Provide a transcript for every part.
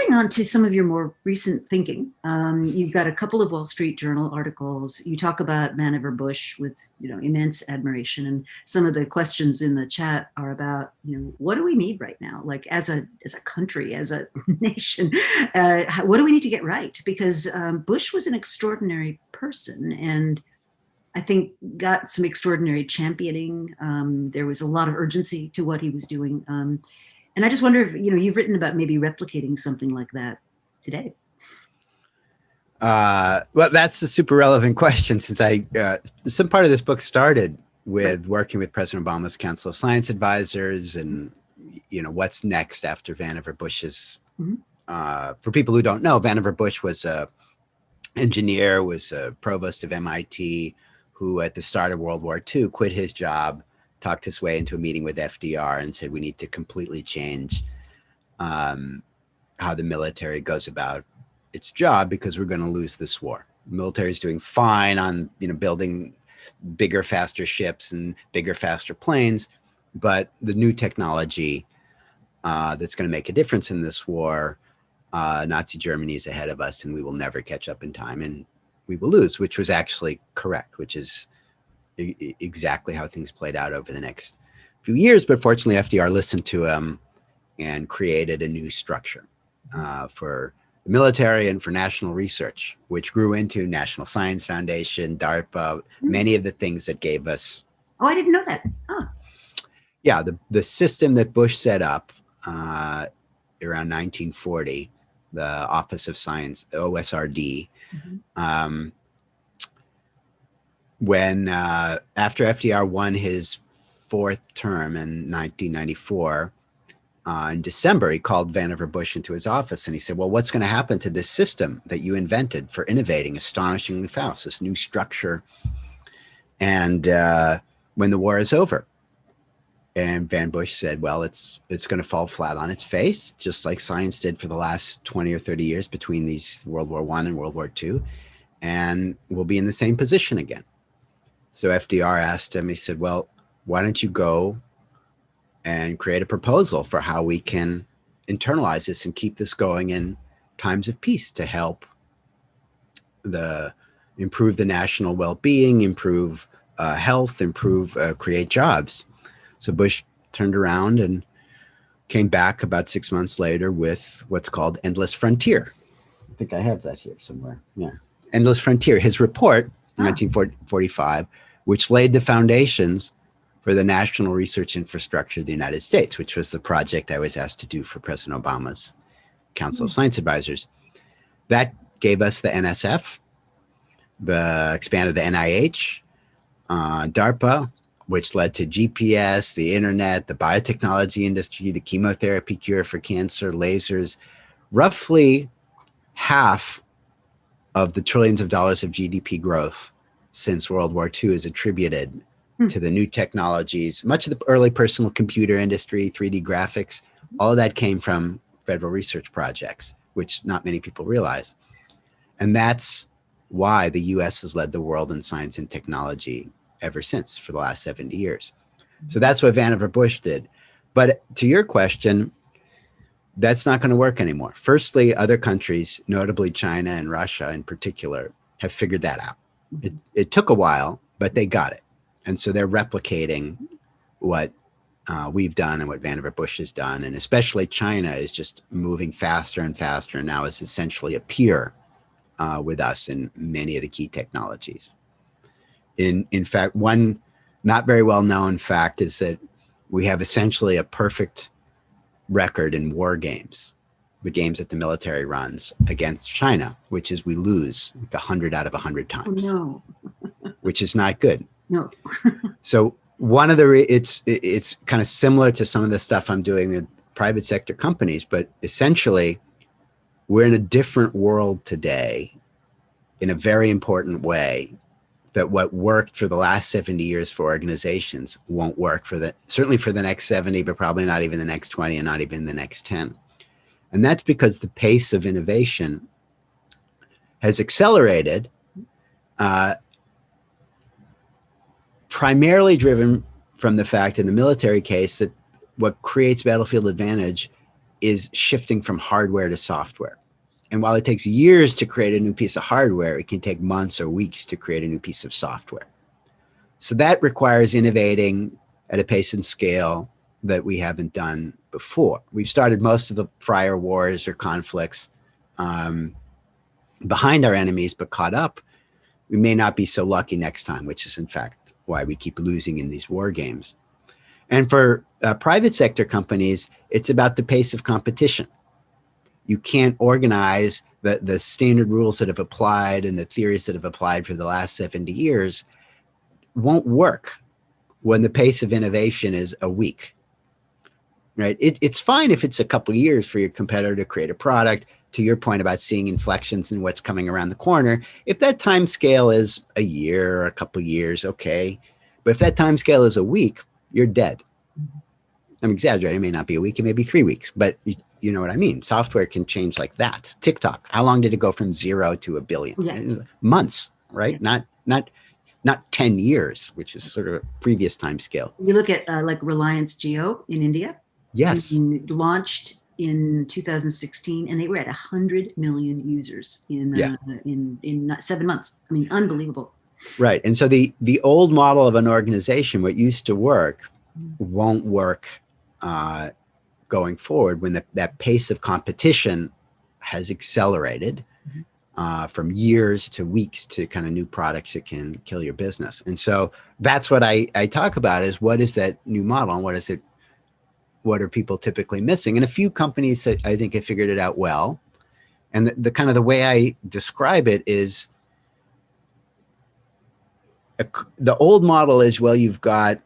getting on to some of your more recent thinking. You've got a couple of Wall Street Journal articles. You talk about Vannevar Bush with, immense admiration. And some of the questions in the chat are about, what do we need right now? Like as a country, as a nation, what do we need to get right? Because Bush was an extraordinary person and I think got some extraordinary championing. There was a lot of urgency to what he was doing. And I just wonder if, you've written about maybe replicating something like that today. Well, that's a super relevant question since some part of this book started with working with President Obama's Council of Science Advisors and, what's next after Vannevar Bush's, for people who don't know, Vannevar Bush was a engineer, was a provost of MIT, who at the start of World War II quit his job, talked his way into a meeting with FDR and said, we need to completely change how the military goes about its job because we're going to lose this war. The military is doing fine on, building bigger, faster ships and bigger, faster planes. But the new technology that's going to make a difference in this war, Nazi Germany is ahead of us and we will never catch up in time and we will lose, which was actually correct, which is exactly how things played out over the next few years. But fortunately, FDR listened to him and created a new structure for the military and for national research, which grew into National Science Foundation, DARPA, many of the things that gave us. Oh, I didn't know that. Oh. Yeah, the system that Bush set up around 1940, the Office of Science, OSRD, when after FDR won his fourth term in 1994, in December, he called Vannevar Bush into his office and he said, well, what's going to happen to this system that you invented for innovating astonishingly fast, this new structure, and when the war is over? And Van Bush said, well, it's going to fall flat on its face, just like science did for the last 20 or 30 years between these World War I and World War II, and we'll be in the same position again. So FDR asked him, he said, well, why don't you go and create a proposal for how we can internalize this and keep this going in times of peace to help improve the national well-being, improve health, create jobs. So Bush turned around and came back about 6 months later with what's called Endless Frontier. I think I have that here somewhere. Yeah. Endless Frontier, his report, 1945, which laid the foundations for the national research infrastructure of the United States, which was the project I was asked to do for President Obama's Council of Science Advisors. That gave us the NSF, expanded the NIH, DARPA, which led to GPS, the internet, the biotechnology industry, the chemotherapy cure for cancer, lasers. Roughly half of the trillions of dollars of GDP growth since World War II is attributed to the new technologies. Much of the early personal computer industry, 3D graphics, all of that came from federal research projects, which not many people realize. And that's why the US has led the world in science and technology ever since for the last 70 years. So that's what Vannevar Bush did. But to your question, that's not going to work anymore. Firstly, other countries, notably China and Russia in particular, have figured that out. It took a while, but they got it. And so they're replicating what we've done and what Vannevar Bush has done. And especially China is just moving faster and faster and now is essentially a peer with us in many of the key technologies. In fact, one not very well known fact is that we have essentially a perfect record in war games, the games that the military runs against China, which is we lose 100 out of 100 times, no. which is not good. No. So one of it's kind of similar to some of the stuff I'm doing with private sector companies, but essentially we're in a different world today in a very important way that what worked for the last 70 years for organizations won't work certainly for the next 70, but probably not even the next 20 and not even the next 10. And that's because the pace of innovation has accelerated, primarily driven from the fact in the military case that what creates battlefield advantage is shifting from hardware to software. And while it takes years to create a new piece of hardware, it can take months or weeks to create a new piece of software. So that requires innovating at a pace and scale that we haven't done before. We've started most of the prior wars or conflicts behind our enemies, but caught up. We may not be so lucky next time, which is in fact why we keep losing in these war games. And for private sector companies, it's about the pace of competition. You can't organize the standard rules that have applied and the theories that have applied for the last 70 years won't work when the pace of innovation is a week, right? It's fine if it's a couple of years for your competitor to create a product, to your point about seeing inflections in what's coming around the corner. If that time scale is a year or a couple of years, okay. But if that time scale is a week, you're dead. I'm exaggerating. It may not be a week. It may be 3 weeks, but you know what I mean? Software can change like that. TikTok, how long did it go from 0 to 1 billion? Yeah. Months, right? Yeah. Not 10 years, which is sort of a previous time scale. You look at like Reliance Jio in India. Yes. Launched in 2016, and they were at 100 million users in 7 months. I mean, unbelievable. Right. And so the old model of an organization, what used to work, won't work going forward when that pace of competition has accelerated from years to weeks to kind of new products that can kill your business. And so that's what I talk about is what is that new model and what are people typically missing? And a few companies that I think have figured it out well. And the kind of the way I describe it is the old model is, well, you've got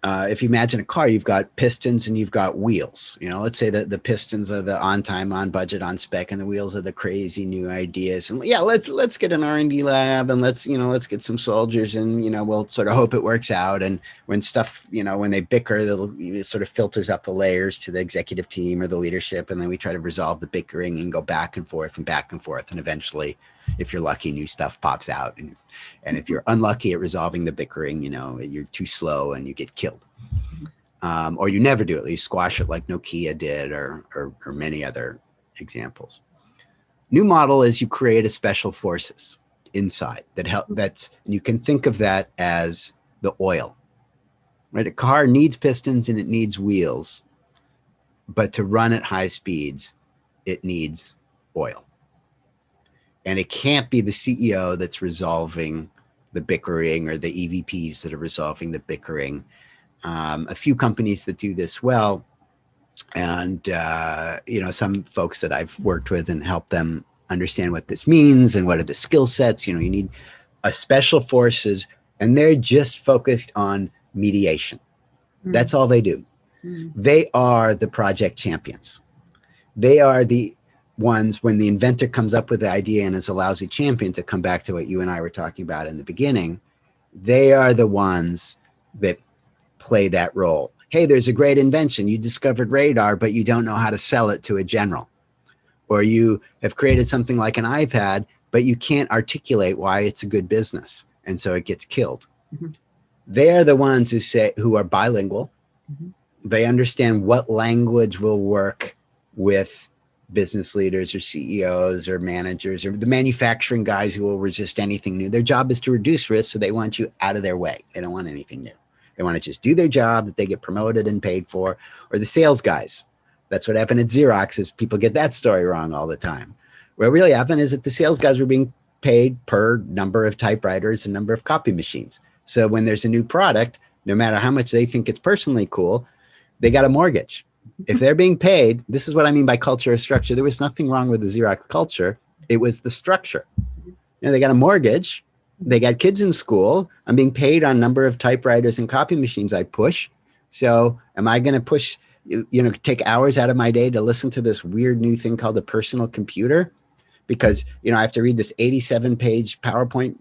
if you imagine a car, you've got pistons and you've got wheels. You know, let's say that the pistons are the on time, on budget, on spec, and the wheels are the crazy new ideas. And yeah, let's get an R&D lab and let's get some soldiers and we'll sort of hope it works out. And when stuff, when they bicker, it sort of filters up the layers to the executive team or the leadership, and then we try to resolve the bickering and go back and forth, and eventually, if you're lucky, new stuff pops out. And if you're unlucky at resolving the bickering, you're too slow and you get killed. Or you never do it. You squash it like Nokia did or many other examples. New model is you create a special forces inside and you can think of that as the oil, right? A car needs pistons and it needs wheels, but to run at high speeds, it needs oil. And it can't be the CEO that's resolving the bickering or the EVPs that are resolving the bickering. A few companies that do this well, and some folks that I've worked with and helped them understand what this means and what are the skill sets. You need a special forces, and they're just focused on mediation. That's all they do. They are the project champions. They are the ones, when the inventor comes up with the idea and is a lousy champion, to come back to what you and I were talking about in the beginning, they are the ones that play that role. Hey, there's a great invention. You discovered radar, but you don't know how to sell it to a general. Or you have created something like an iPad, but you can't articulate why it's a good business. And so it gets killed. They are the ones who are bilingual. They understand what language will work with business leaders or CEOs or managers or the manufacturing guys who will resist anything new. Their job is to reduce risk, so they want you out of their way. They don't want anything new. They want to just do their job that they get promoted and paid for. Or the sales guys. That's what happened at Xerox, is people get that story wrong all the time. What really happened is that the sales guys were being paid per number of typewriters and number of copy machines. So when there's a new product, no matter how much they think it's personally cool, they got a mortgage. If they're being paid, this is what I mean by culture or structure. There was nothing wrong with the Xerox culture. It was the structure. They got a mortgage. They got kids in school. I'm being paid on number of typewriters and copy machines I push. So am I going to push, take hours out of my day to listen to this weird new thing called a personal computer? Because, I have to read this 87-page PowerPoint,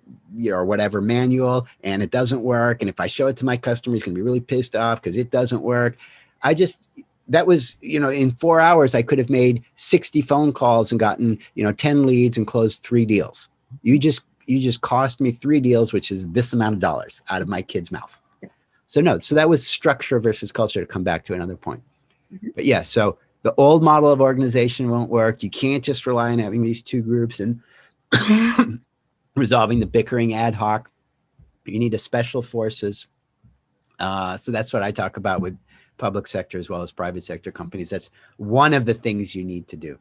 or whatever manual, and it doesn't work. And if I show it to my customer, he's going to be really pissed off because it doesn't work. That was, in 4 hours, I could have made 60 phone calls and gotten, 10 leads and closed 3 deals. You just cost me 3 deals, which is this amount of dollars out of my kid's mouth. So that was structure versus culture, to come back to another point. But yeah, so The old model of organization won't work. You can't just rely on having these two groups and resolving the bickering ad hoc. You need a special forces. So that's what I talk about with public sector as well as private sector companies. That's one of the things you need to do.